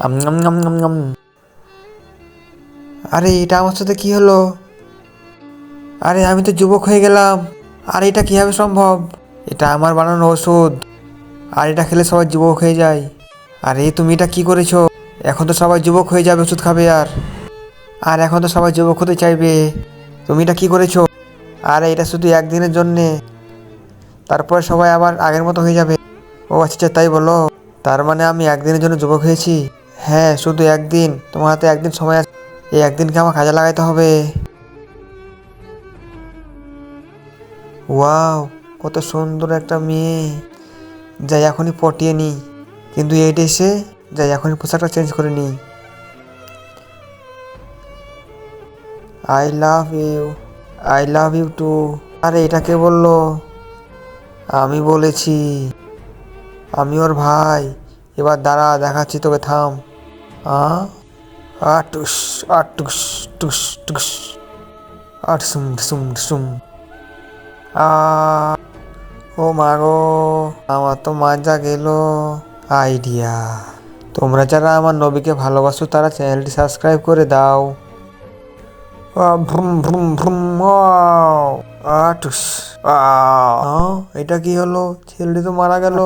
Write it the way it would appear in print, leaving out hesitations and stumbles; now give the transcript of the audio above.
আম নাম নাম নাম নাম। আরে এটা আমার সাথে কি হলো? আরে আমি তো যুবক হয়ে গেলাম। আর এটা কিভাবে সম্ভব? এটা আমার বানানো ওষুধ। আর এটা খেলে সবাই যুবক হয়ে যায়। আরে তুমি এটা কি করেছো? এখন তো সবাই যুবক হয়ে যাবে ওষুধ খাবে আর। আর এখন তো সবাই যুবক হতে চাইবে। তুমি এটা কি করেছো? আরে এটা শুধু একদিনের জন্যে। তারপরে সবাই আবার আগের মতো হয়ে যাবে। ও আচ্ছা আচ্ছা, তাই বলো? তার মানে আমি একদিনের জন্য যুবক হয়েছি? হ্যাঁ, শুধু একদিন। তোমার হাতে একদিন সময় আছে। এই একদিনকে আমার কাজে লাগাইতে হবে। ওয়াও, কত সুন্দর একটা মেয়ে। যাই এখনই পটিয়ে নিই। কিন্তু এইটা এসে যাই এখনই পোশাকটা চেঞ্জ করে নিই। I love you. I love you too. আরে এটা কে বললো? আমি বলেছি। আমি ওর ভাই। এবার দাঁড়া, দেখাচ্ছি তোকে, থাম। আ আটুস আটুস টুস টুস আটসুম সুম সুম। আ ও মা গো, আমার তো মাজা গেল। আইডিয়া। তোমরা যারা আমার নবীকে ভালোবাসো তারা চ্যানেলটি সাবস্ক্রাইব করে দাও। Vroom vroom vroom. আটুস। এটা কি হলো? ছেলেটি তো মারা গেল।